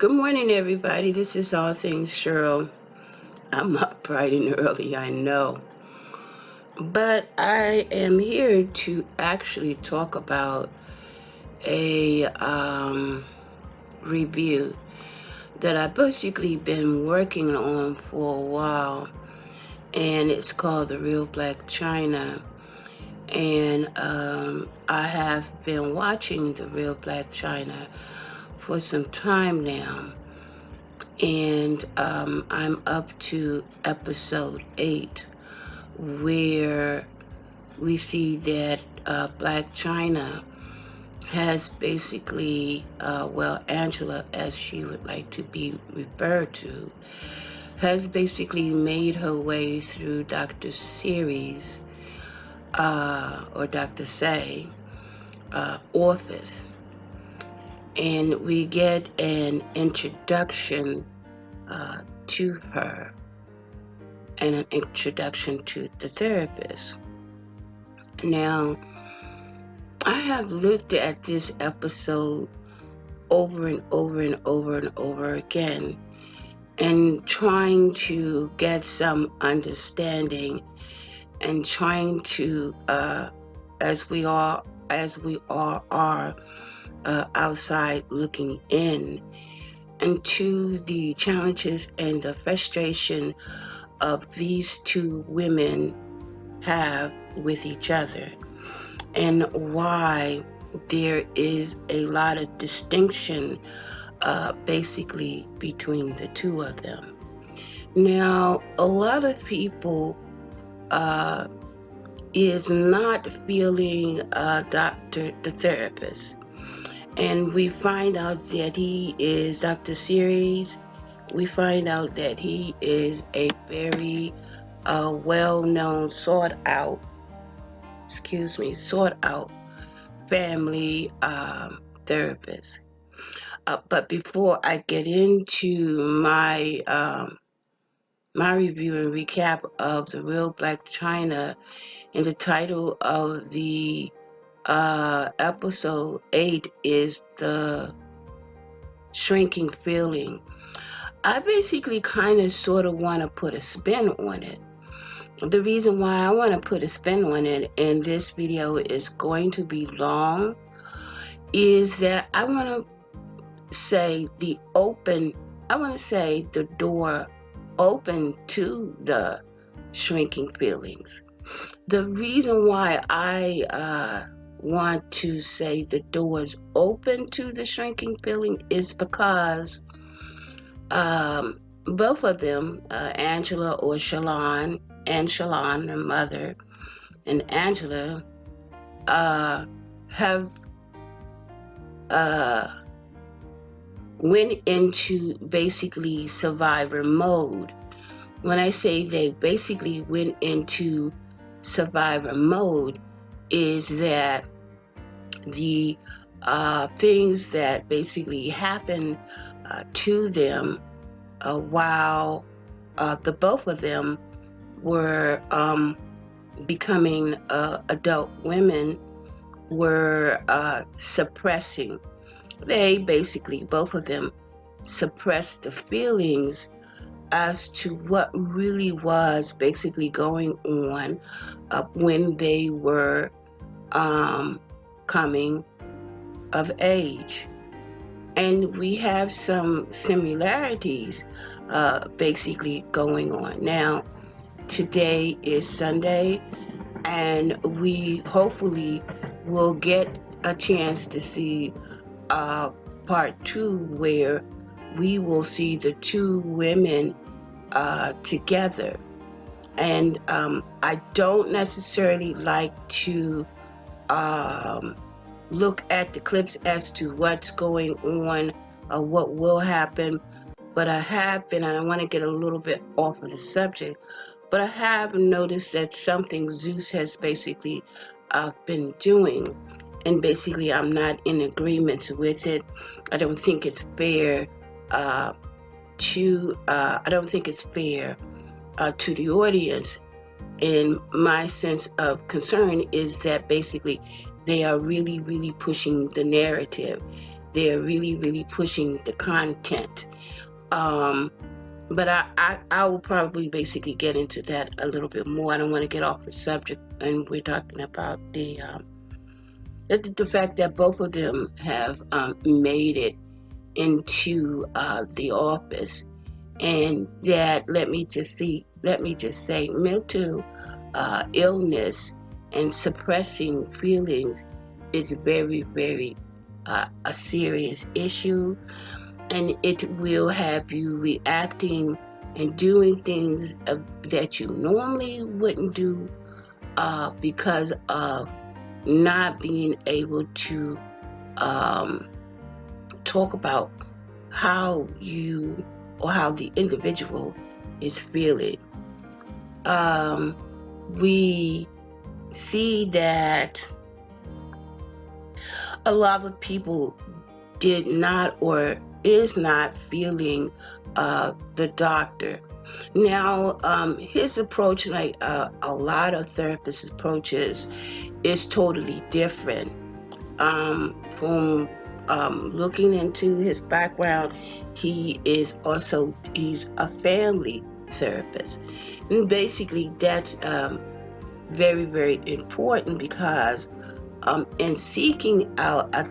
Good morning, everybody. This is All Things Cheryl. I'm up bright and early, I know. But I am here to actually talk about a review that I've basically been working on for a while. And it's called The Real Black Chyna. And I have been watching The Real Black Chyna for some time now. And I'm up to episode 8, where we see that Black Chyna has basically, Angela, as she would like to be referred to, has basically made her way through Dr. Series or Dr. Say office. And we get an introduction to her and an introduction to the therapist. Now, I have looked at this episode over and over and over and over again and trying to get some understanding and trying to, as we all are outside looking in, and to the challenges and the frustration of these two women have with each other, and why there is a lot of distinction basically between the two of them. Now, a lot of people is not feeling the therapist. And we find out that he is Dr. Series. We find out that he is a very well-known, sought-out family therapist. But before I get into my review and recap of The Real Black Chyna, and the title of the episode 8 is The Shrinking Feeling, I basically kind of sort of want to put a spin on it. The reason why I want to put a spin on it, and this video is going to be long, is that I want to say the door open to the shrinking feelings. The reason why I want to say the doors open to the shrinking feeling is because both of them, Angela or Shalon, and Shalon, her mother, and Angela, have went into basically survivor mode. When I say they basically went into survivor mode, is that the things that basically happened to them while the both of them were becoming adult women were suppressing. They basically, both of them, suppressed the feelings as to what really was basically going on when they were coming of age. And we have some similarities basically going on. Now, today is Sunday, and we hopefully will get a chance to see part 2, where we will see the two women together. And I don't necessarily like to look at the clips as to what's going on or what will happen, but I have been, and I want to get a little bit off of the subject, but I have noticed that something Zeus has basically been doing, and basically I'm not in agreement with it. I don't think it's fair I don't think it's fair to the audience. And my sense of concern is that basically they are really, really pushing the narrative. they're really, really pushing the content. But I will probably basically get into that a little bit more. I don't want to get off the subject, and we're talking about the fact that both of them have made it into the office, and that let me just say mental illness and suppressing feelings is very, very a serious issue, and it will have you reacting and doing things that you normally wouldn't do because of not being able to um, talk about how you or how the individual is feeling. We see that a lot of people did not or is not feeling the doctor. Now, his approach, like a lot of therapists' approaches, is totally different. From looking into his background, he's a family therapist, and basically that's very, very important because in seeking out a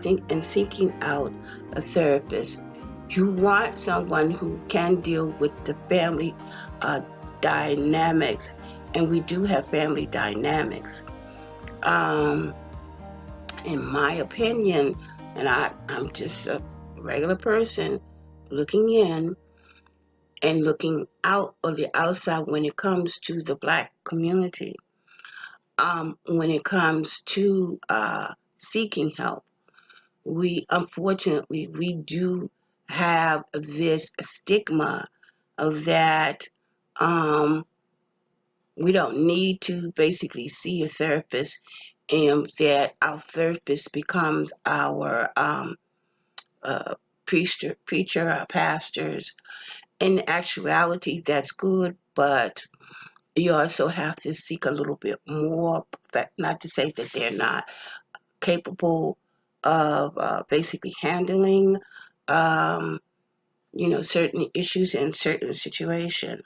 therapist, you want someone who can deal with the family dynamics, and we do have family dynamics. In my opinion, and I'm just a regular person looking in and looking out on the outside when it comes to the Black community, when it comes to seeking help. Unfortunately, we do have this stigma of that we don't need to basically see a therapist, and that our therapist becomes our uh, preacher, our pastors. In actuality, that's good, but you also have to seek a little bit more. Not to say that they're not capable of basically handling, um, certain issues in certain situations.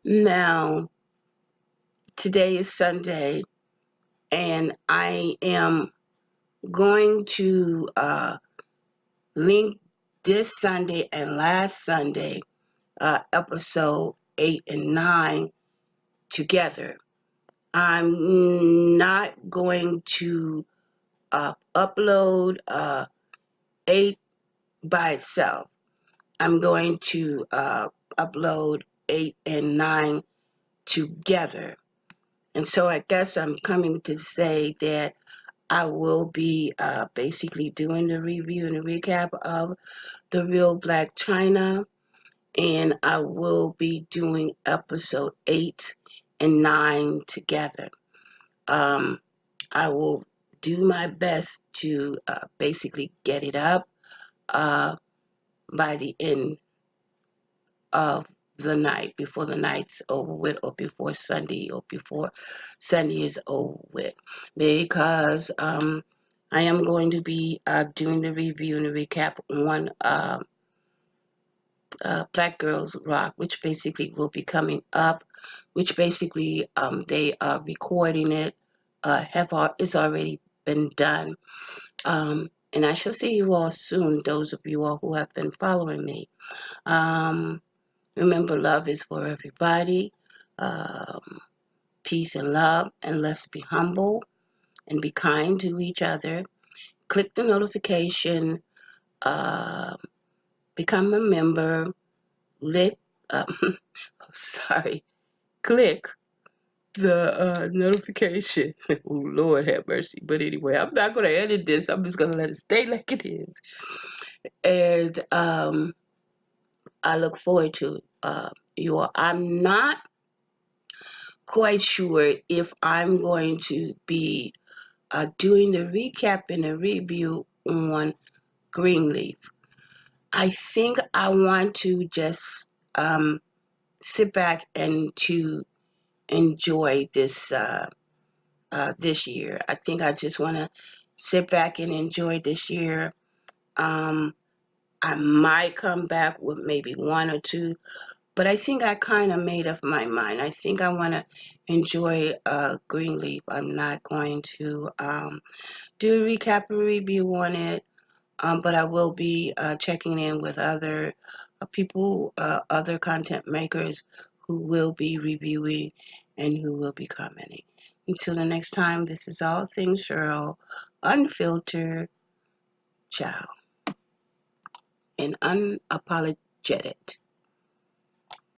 Now, today is Sunday, and I am going to link this Sunday and last Sunday, episode 8 and 9, together. I'm not going to upload 8 by itself. I'm going to upload 8 and 9 together. And so I guess I'm coming to say that I will be basically doing the review and the recap of The Real Black Chyna, and I will be doing episode 8 and 9 together. I will do my best to basically get it up by the end of the night, before the night's over with, or before Sunday is over with, because I am going to be doing the review and the recap on Black Girls Rock, which basically will be coming up, which basically they are recording it, it's already been done. And I shall see you all soon, those of you all who have been following me. Remember, love is for everybody. Peace and love, and let's be humble and be kind to each other. Click the notification, uh, become a member, lit, uh, sorry, click the notification. Oh, Lord have mercy. But anyway, I'm not going to edit this. I'm just going to let it stay like it is. And I look forward to you all. I'm not quite sure if I'm going to be doing the recap and the review on Greenleaf. I think I want to just sit back and to enjoy this year. I think I just want to sit back and enjoy this year. I might come back with maybe one or two, but I think I kind of made up my mind. I think I want to enjoy Greenleaf. I'm not going to do a recap or review on it, but I will be checking in with other people, other content makers who will be reviewing and who will be commenting. Until the next time, this is All Things Cheryl, unfiltered, ciao, and unapologetic.